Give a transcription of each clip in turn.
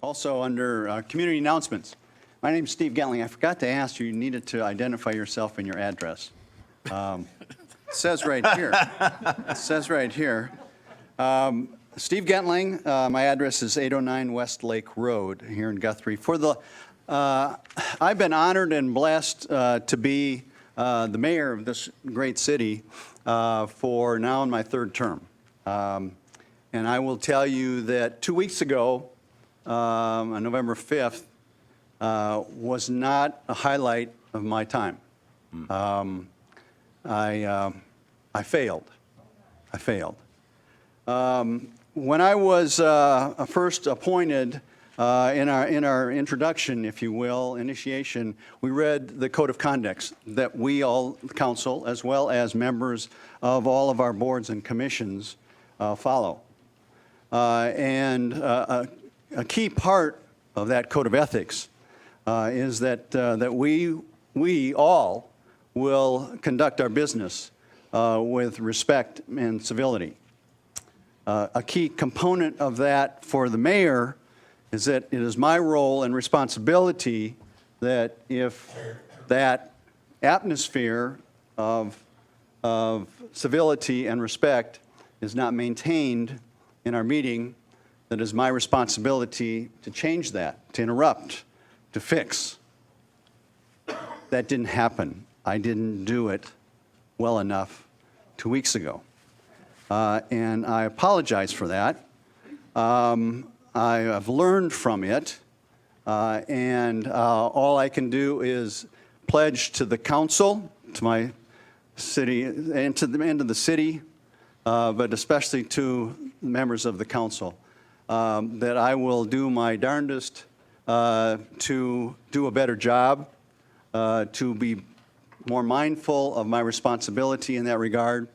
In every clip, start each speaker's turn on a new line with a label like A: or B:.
A: Also under community announcements. My name is Steve Gentling. I forgot to ask you, you needed to identify yourself and your address. It says right here. It says right here. Steve Gentling, my address is 809 West Lake Road here in Guthrie. I've been honored and blessed to be the mayor of this great city for now in my third term. And I will tell you that 2 weeks ago, on November 5th, was not a highlight of my time. I failed. I failed. When I was first appointed in our introduction, if you will, initiation, we read the code of conducts that we all, council, as well as members of all of our boards and commissions, follow. And a key part of that code of ethics is that we all will conduct our business with respect and civility. A key component of that for the mayor is that it is my role and responsibility that if that atmosphere of civility and respect is not maintained in our meeting, that is my responsibility to change that, to interrupt, to fix. That didn't happen. I didn't do it well enough 2 weeks ago. And I apologize for that. I have learned from it, and all I can do is pledge to the council, to my city, and to the end of the city, but especially to members of the council, that I will do my darndest to do a better job, to be more mindful of my responsibility in that regard,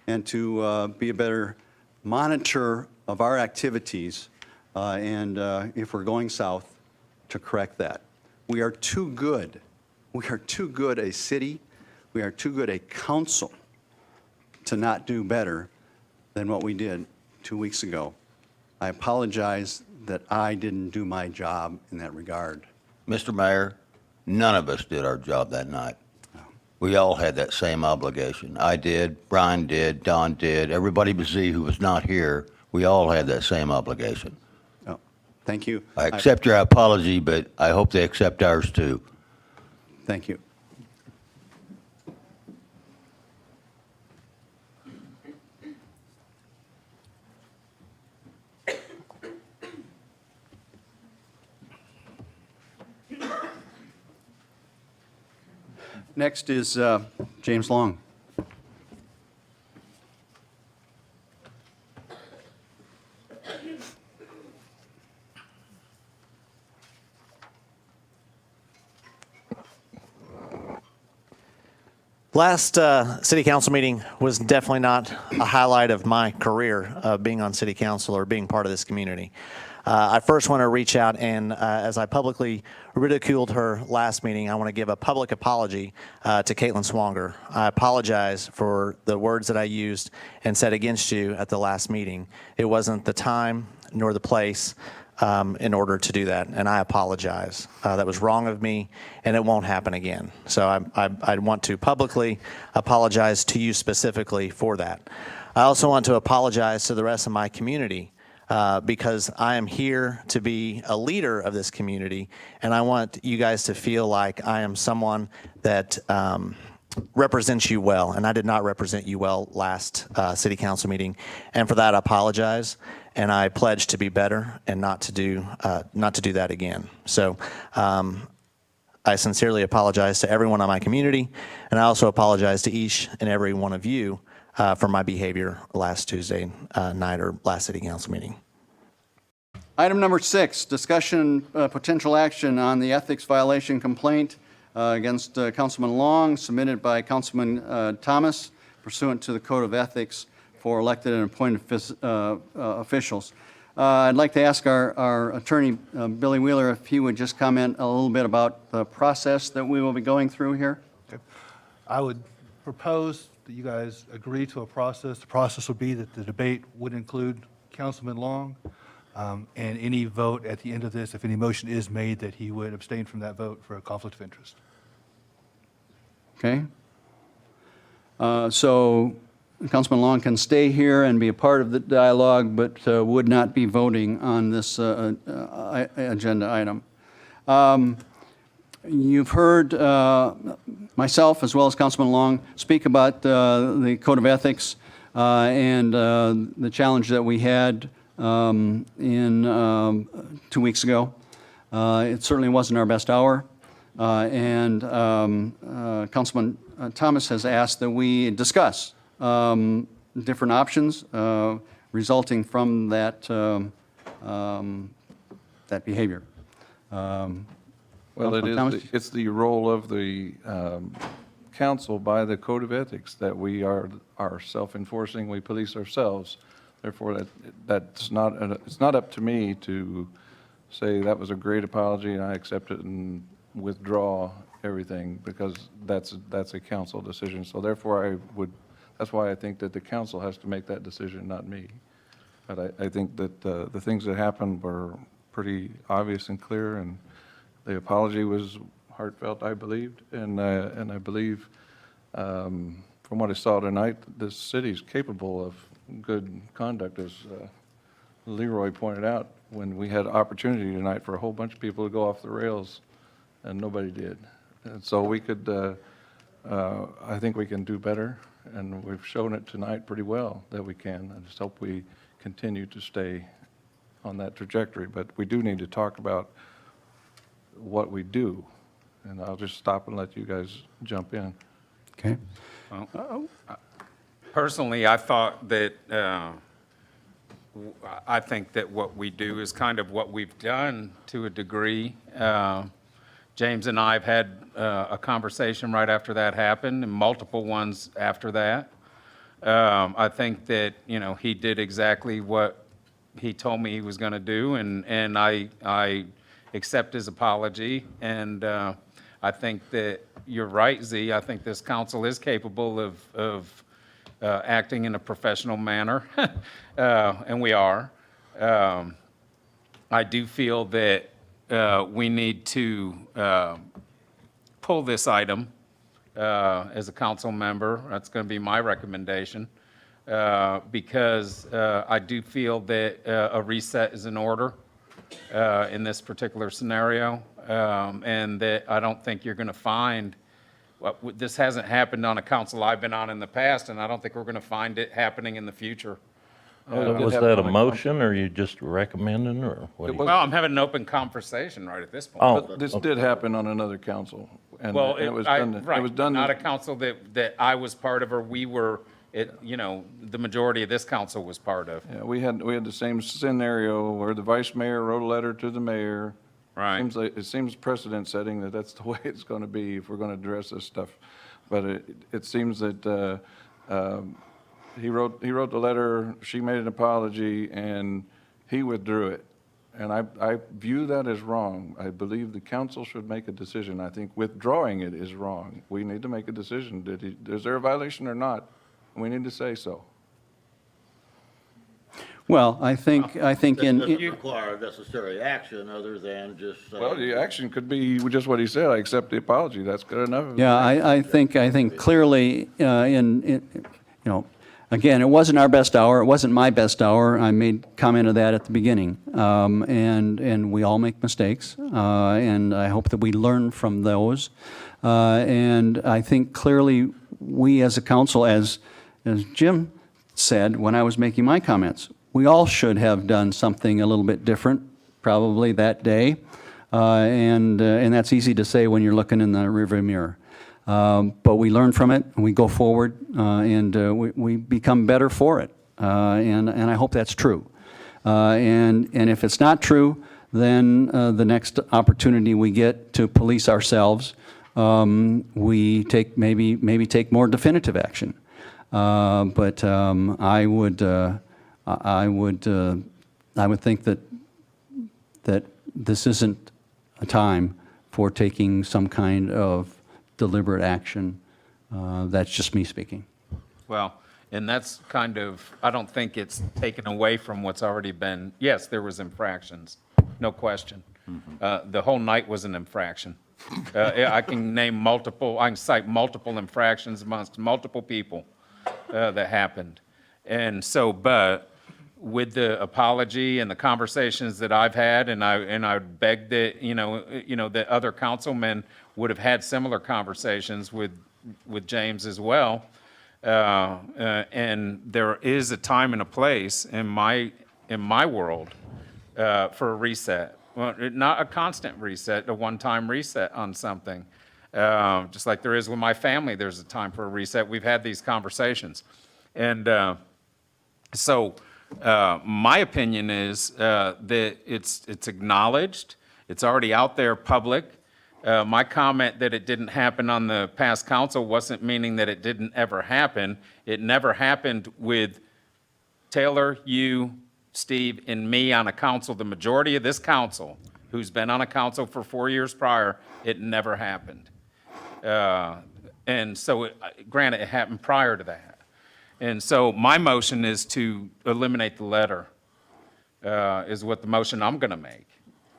A: and to be a better monitor of our activities, and if we're going south, to correct that. We are too good. We are too good a city. We are too good a council to not do better than what we did 2 weeks ago. I apologize that I didn't do my job in that regard.
B: Mr. Mayor, none of us did our job that night. We all had that same obligation. I did, Brian did, Don did, everybody but Z who was not here, we all had that same obligation.
A: Oh, thank you.
B: I accept your apology, but I hope they accept ours too.
A: Thank you. Next is James Long.
C: Last city council meeting was definitely not a highlight of my career of being on city council or being part of this community. I first want to reach out and, as I publicly ridiculed her last meeting, I want to give a public apology to Caitlin Swanger. I apologize for the words that I used and said against you at the last meeting. It wasn't the time nor the place in order to do that, and I apologize. That was wrong of me, and it won't happen again. So I want to publicly apologize to you specifically for that. I also want to apologize to the rest of my community because I am here to be a leader of this community, and I want you guys to feel like I am someone that represents you well, and I did not represent you well last city council meeting, and for that I apologize, and I pledge to be better and not to do that again. So I sincerely apologize to everyone in my community, and I also apologize to each and every one of you for my behavior last Tuesday night or last city council meeting.
A: Item number 6, discussion potential action on the ethics violation complaint against Councilman Long submitted by Councilman Thomas pursuant to the Code of Ethics for elected and appointed officials. I'd like to ask our attorney, Billy Wheeler, if he would just comment a little bit about the process that we will be going through here.
D: Okay. I would propose that you guys agree to a process. The process would be that the debate would include Councilman Long, And any vote at the end of this, if any motion is made, that he would abstain from that vote for a conflict of interest.
A: Okay? So Councilman Long can stay here and be a part of the dialogue, but would not be voting on this agenda item. You've heard myself, as well as Councilman Long, speak about the Code of Ethics and the challenge that we had in 2 weeks ago. It certainly wasn't our best hour. And Councilman Thomas has asked that we discuss different options resulting from that, that behavior.
E: Well,
A: Thomas?
E: it's the role of the council by the Code of Ethics that we are self-enforcing, we police ourselves. Therefore, it's not up to me to say that was a great apology and I accept it and withdraw everything, because that's a council decision. So therefore, that's why I think that the council has to make that decision, not me. But I think that the things that happened were pretty obvious and clear, and the apology was heartfelt, I believed, and I believe, from what I saw tonight, this city's capable of good conduct, as Leroy pointed out, when we had opportunity tonight for a whole bunch of people to go off the rails, and nobody did. And so we could, I think we can do better, and we've shown it tonight pretty well that we can. I just hope we continue to stay on that trajectory, but we do need to talk about what we do, and I'll just stop and let you guys jump in.
A: Okay.
F: Personally, I thought that, I think that what we do is kind of what we've done to a degree. James and I have had a conversation right after that happened, and multiple ones after that. I think that, he did exactly what he told me he was going to do, and I accept his apology. And I think that you're right, Z. I think this council is capable of acting in a professional manner, and we are. I do feel that we need to pull this item as a council member. That's going to be my recommendation, because I do feel that a reset is in order in this particular scenario, and that I don't think you're going to find, this hasn't happened on a council I've been on in the past, and I don't think we're going to find it happening in the future.
G: Was that a motion, or you just recommending, or what? do you-
F: Well, I'm having an open conversation right at this point.
G: Oh,
E: But this did happen on another council, and
F: Well,
E: it was done, it was done.
F: not a council that I was part of, or we were, the majority of this council was part of.
E: Yeah, we had the same scenario where the vice mayor wrote a letter to the mayor.
F: Right.
E: It seems precedent setting that that's the way it's going to be if we're going to address this stuff. But it seems that he wrote the letter, she made an apology, and he withdrew it. And I view that as wrong. I believe the council should make a decision. I think withdrawing it is wrong. We need to make a decision. Is there a violation or not? We need to say so.
A: Well, I think
B: Doesn't
A: in,
B: require necessary action other than just saying.
E: Well, the action could be just what he said, I accept the apology, that's good enough.
A: yeah, I think clearly again, it wasn't our best hour. It wasn't my best hour. I made comment of that at the beginning. And we all make mistakes. And I hope that we learn from those. And I think clearly we as a council, as Jim said when I was making my comments, we all should have done something a little bit different probably that day. And that's easy to say when you're looking in the rearview mirror. But we learn from it, and we go forward, and we become better for it. And I hope that's true. And if it's not true, then the next opportunity we get to police ourselves, we take maybe take more definitive action. But I would think that this isn't a time for taking some kind of deliberate action. That's just me speaking.
F: Well, And that's kind of, I don't think it's taken away from what's already been, yes, there was infractions, no question. The whole night was an infraction. I can cite multiple infractions amongst multiple people that happened. And so, but with the apology and the conversations that I've had, and I beg that, that other councilmen would have had similar conversations with James as well. And there is a time and a place in my world for a reset. Well, not a constant reset, a one-time reset on something. Just like there is with my family, there's a time for a reset. We've had these conversations. And so my opinion is that it's acknowledged, it's already out there public. My comment that it didn't happen on the past council wasn't meaning that it didn't ever happen. It never happened with Taylor, you, Steve, and me on a council. The majority of this council, who's been on a council for 4 years prior, it never happened. And so, granted, it happened prior to that. And so my motion is to eliminate the letter, is what the motion I'm going to make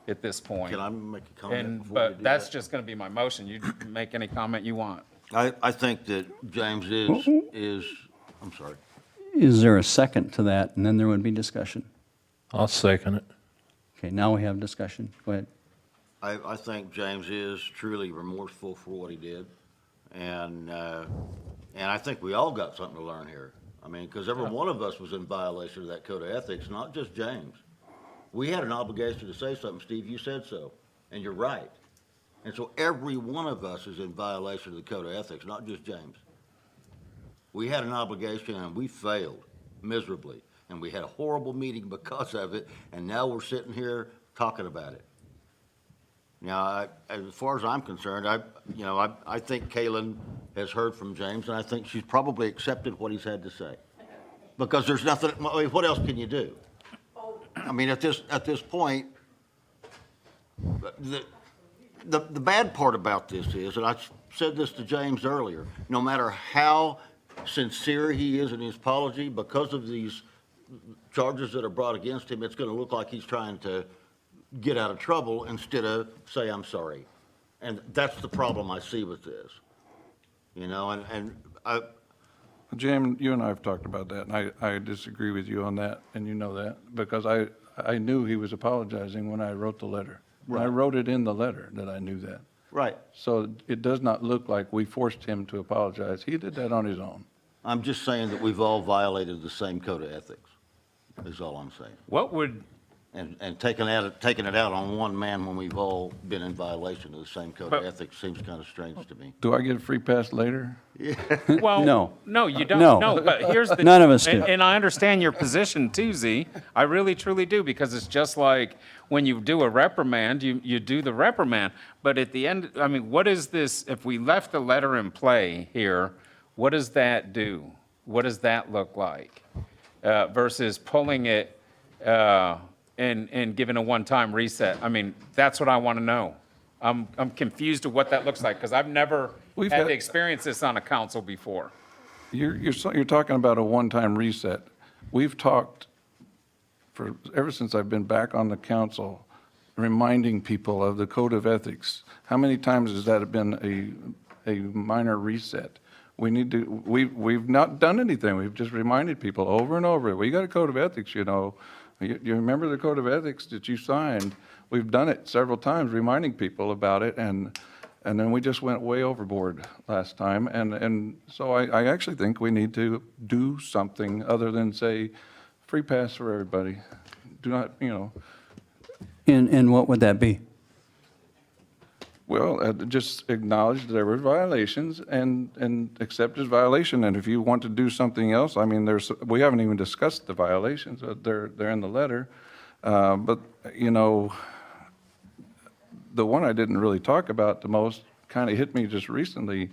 F: at this point.
B: Can I make a comment
F: And,
B: before you
F: but
B: do
F: that's
B: that?
F: just going to be my motion. You make any comment you want.
B: I think that James is, I'm sorry.
A: Is there a second to that? And then there would be discussion.
G: I'll second it.
A: Okay, now we have discussion. Go ahead.
B: I think James is truly remorseful for what he did. And I think we all got something to learn here. I mean, because every one of us was in violation of that code of ethics, not just James. We had an obligation to say something, Steve, you said so, and you're right. And so every one of us is in violation of the code of ethics, not just James. We had an obligation and we failed miserably. And we had a horrible meeting because of it, and now we're sitting here talking about it. Now, as far as I'm concerned, I think Kaylin has heard from James, and I think she's probably accepted what he's had to say. Because there's nothing, I mean, what else can you do? I mean, at this point, the bad part about this is, and I said this to James earlier, no matter how sincere he is in his apology, because of these charges that are brought against him, it's going to look like he's trying to get out of trouble instead of say, I'm sorry. And that's the problem I see with this.
E: Jim, you and I have talked about that, and I disagree with you on that, and you know that, because I knew he was apologizing when I wrote the letter. I wrote it in the letter that I knew that.
B: Right.
E: So it does not look like we forced him to apologize. He did that on his own.
B: I'm just saying that we've all violated the same code of ethics, is all I'm saying.
F: What would,
B: And taking it out on one man when we've all been in violation of the same code of
F: But-
B: ethics seems kind of strange to me.
E: Do I get a free pass later?
F: well,
A: No.
F: no, you don't.
A: No.
F: No, but here's the.
A: None of us do.
F: And I understand your position too, Z. I really, truly do, because it's just like when you do a reprimand, you do the reprimand. But at the end, I mean, what is this, if we left the letter in play here, what does that do? What does that look like? Versus pulling it, and giving a one-time reset? I mean, that's what I want to know. I'm confused of what that looks like, because I've never
E: We've
F: had
E: had-
F: to experience this on a council before.
E: You're talking about a one-time reset. We've talked ever since I've been back on the council, reminding people of the code of ethics. How many times has that been a minor reset? We've not done anything. We've just reminded people over and over. We got a code of ethics, you know. You remember the code of ethics that you signed? We've done it several times, reminding people about it, and then we just went way overboard last time. And so I actually think we need to do something other than say, free pass for everybody. Do not,
A: And what would that be?
E: Well, just acknowledge that there were violations and accept as violation. And if you want to do something else, I mean, we haven't even discussed the violations. They're in the letter. But, the one I didn't really talk about the most kind of hit me just recently,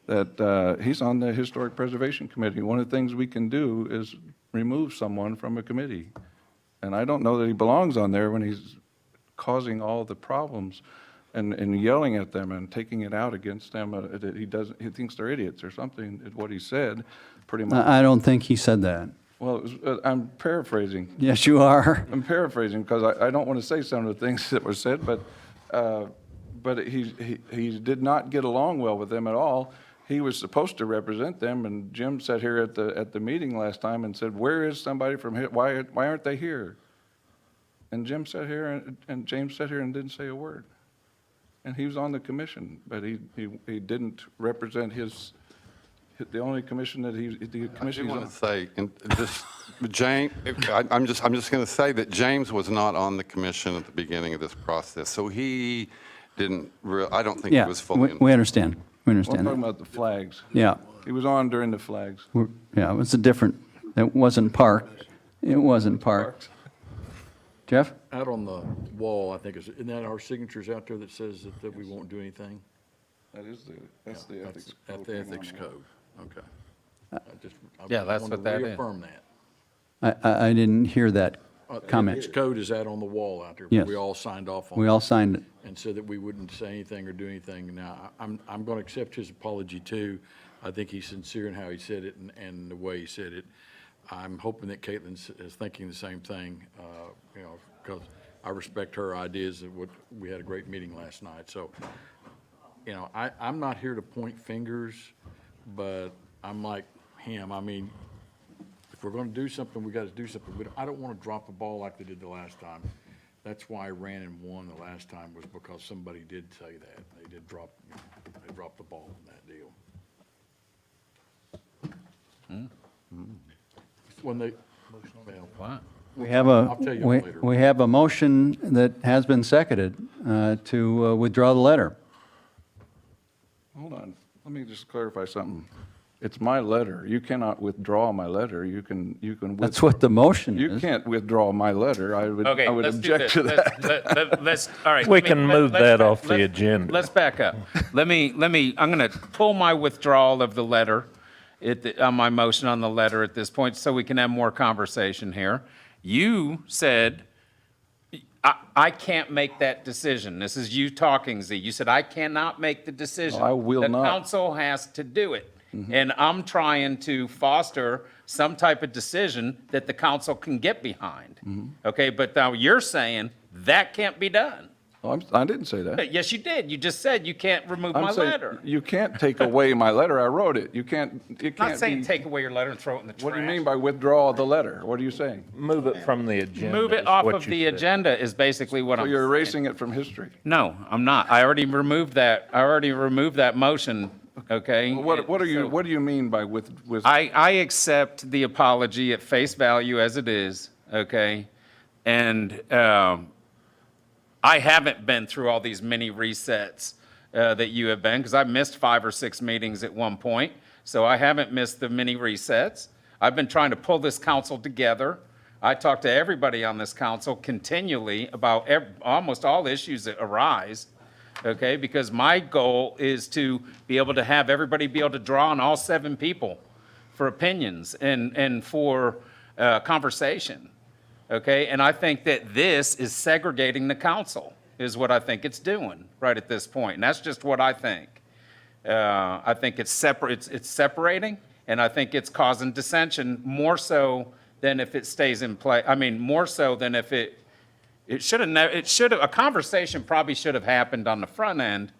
E: that he's on the Historic Preservation Committee. One of the things we can do is remove someone from a committee. And I don't know that he belongs on there when he's causing all the problems. and yelling at them and taking it out against them, that he thinks they're idiots or something, is what he said, pretty much.
A: I don't think he said that.
E: Well, I'm paraphrasing.
A: Yes, you are.
E: I'm paraphrasing because I don't want to say some of the things that were said, but he did not get along well with them at all. He was supposed to represent them, and Jim sat here at the meeting last time and said, "Where is somebody from here? Why aren't they here?" And Jim sat here and James sat here and didn't say a word. And he was on the commission, but he didn't represent the only commission that the
H: I
E: commission
H: do
E: he's
H: want
E: on.
H: to say, and just, James, I'm just going to say that James was not on the commission at the beginning of this process, so he didn't, I don't think he
A: Yeah,
H: was fully.
A: we understand. We
E: We're
A: understand
E: talking
A: that.
E: about the flags.
A: Yeah,
E: He was on during the flags.
A: yeah, it was a different, it wasn't parked. It wasn't parked. Jeff?
I: Out on the wall, I think, isn't that our signatures out there that says that we won't do anything?
E: That's the ethics.
I: At the ethics code, okay.
F: Yeah, that's what that is.
I: Reaffirm that.
A: I didn't hear that
I: The
A: comment.
I: ethics code is out on the wall out there.
A: Yes.
I: We all signed off on
A: We
I: it
A: all signed it.
I: and said that we wouldn't say anything or do anything. Now, I'm going to accept his apology too. I think he's sincere in how he said it and the way he said it. I'm hoping that Caitlin is thinking the same thing, because I respect her ideas of what, we had a great meeting last night. So, I'm not here to point fingers, but I'm like him. I mean, if we're going to do something, we got to do something. I don't want to drop the ball like they did the last time. That's why I ran and won the last time, was because somebody did say that. They did drop, they dropped the ball in that deal. When they, well,
F: What?
A: We have
I: I'll tell you later.
A: we have a motion that has been seconded to withdraw the letter.
E: Hold on, let me just clarify something. It's my letter. You cannot withdraw my letter. You can.
A: That's what the motion
E: You
A: is.
E: can't withdraw my letter. I would
F: Okay, let's do
E: object
F: this.
E: to that.
F: Let's, all right.
G: We
F: let me-
G: can
F: let-
G: move
F: let's
G: that
F: back-
G: off the
F: let's-
G: agenda.
F: Let's back up. I'm going to pull my withdrawal of the letter on my motion on the letter at this point, so we can have more conversation here. You said, I can't make that decision. This is you talking, Z. You said, I cannot make the decision.
E: No, I will not.
F: The council has to do it. And I'm trying to foster some type of decision that the council can get behind. Okay, but now you're saying that can't be done.
E: Oh, I didn't say that.
F: Yes, you did. You just said you can't remove my
E: I'm saying,
F: letter.
E: you can't take away my letter. I wrote it. You can't. It
F: I'm not
E: can't
F: saying
E: be-
F: take away your letter and throw it in the trash.
E: What do you mean by withdraw the letter? What are you saying?
G: Move it from the agenda.
F: Move
G: is
F: it off
G: what
F: of
G: you
F: the
G: said.
F: agenda is basically what
E: So
F: I'm
E: you're
F: saying.
E: erasing it from history.
F: No, I'm not. I already removed that. I already removed that motion, okay?
E: What do you mean by with?
F: I accept the apology at face value as it is, okay? And I haven't been through all these mini resets that you have been, because I missed 5 or 6 meetings at one point, so I haven't missed the mini resets. I've been trying to pull this council together. I talk to everybody on this council continually about almost all issues that arise, okay? Because my goal is to be able to have everybody be able to draw on all 7 people for opinions and for conversation, okay? And I think that this is segregating the council, is what I think it's doing right at this point. And that's just what I think. I think it's separating, and I think it's causing dissension more so than if it stays in play. I mean, more so than if it should have, a conversation probably should have happened on the front end.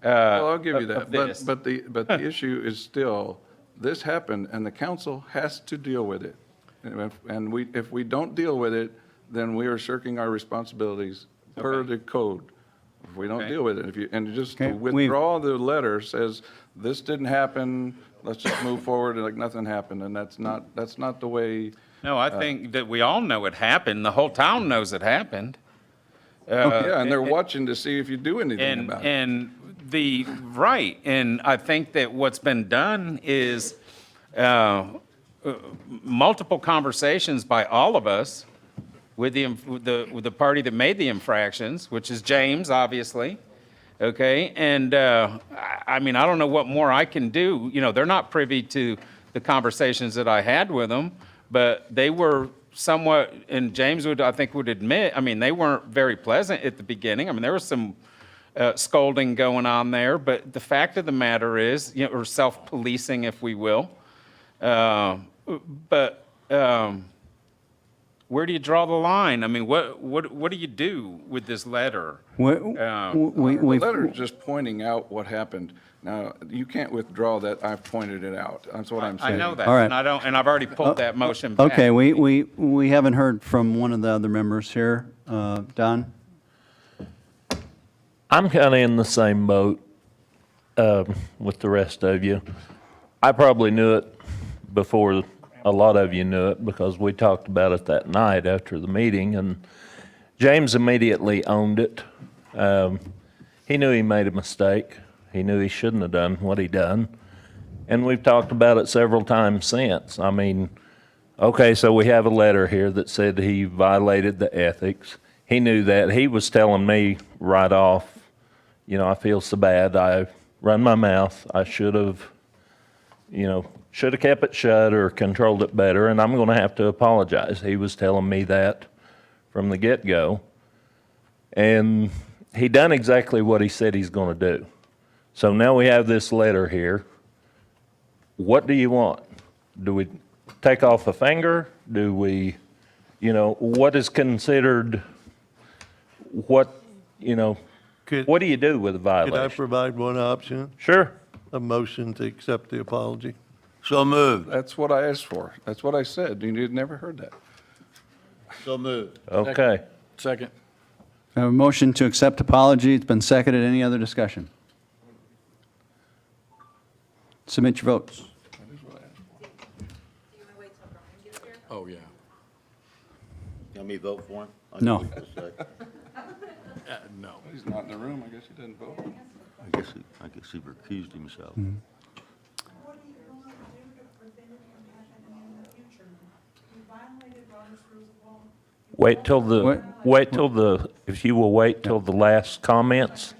E: Well, I'll give you
F: of
E: that,
F: this.
E: but the issue is still, this happened, and the council has to deal with it. And if we don't deal with it, then we are shirking our responsibilities per the code. If we don't
F: Okay.
E: deal with it, and just to
A: Okay, we've-
E: withdraw the letter says, this didn't happen, let's just move forward like nothing happened, and that's not the way.
F: No, I think that we all know it happened. The whole town knows it happened.
E: Yeah, and they're watching to see if you do anything about it.
F: Right, and I think that what's been done is multiple conversations by all of us with the party that made the infractions, which is James, obviously, okay? And, I mean, I don't know what more I can do. You know, they're not privy to the conversations that I had with them, but they were somewhat, and James would, I think, would admit, I mean, they weren't very pleasant at the beginning. I mean, there was some scolding going on there, but the fact of the matter is, or self-policing, if we will. But where do you draw the line? I mean, what do you do with this letter?
E: The letter is just pointing out what happened. Now, you can't withdraw that I've pointed it out. That's what I'm saying.
F: I know that,
A: All right.
F: and I've already pulled that motion back.
A: Okay, we haven't heard from one of the other members here. Don?
G: I'm kind of in the same boat with the rest of you. I probably knew it before a lot of you knew it because we talked about it that night after the meeting, and James immediately owned it. He knew he made a mistake. He knew he shouldn't have done what he done. And we've talked about it several times since. I mean, okay, so we have a letter here that said he violated the ethics. He knew that. He was telling me right off, I feel so bad. I run my mouth. I should have kept it shut or controlled it better, and I'm going to have to apologize. He was telling me that from the get-go. And he done exactly what he said he's going to do. So now we have this letter here. What do you want? Do we take off a finger? Do we, what is considered, what do you do with a
J: Could I
G: violation?
J: provide one option?
G: Sure.
J: A motion to accept the apology?
B: So moved.
E: That's what I asked for. That's what I said. You never heard that.
B: So moved.
G: Okay.
I: Second.
A: I have a motion to accept apology. It's been seconded. Any other discussion? Submit your votes.
I: Oh, yeah.
B: You want me to vote for him?
A: No.
I: No.
E: He's not in the room. I guess he didn't vote.
B: I guess he recused himself.
K: What are you going to do to prevent it from happening in the future? You violated Robert's Rules of Law.
G: If you will wait till the last comments,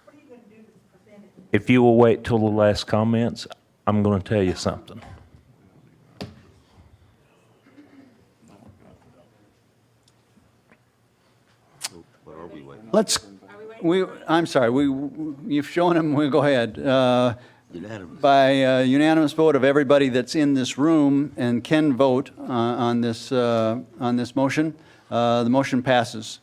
K: What are you going to do to prevent it?
G: if you will wait till the last comments, I'm going to tell you something.
B: What are we waiting?
A: I'm sorry, you've shown him, we'll go ahead.
B: Unanimous.
A: By unanimous vote of everybody that's in this room and can vote on this motion, the motion passes.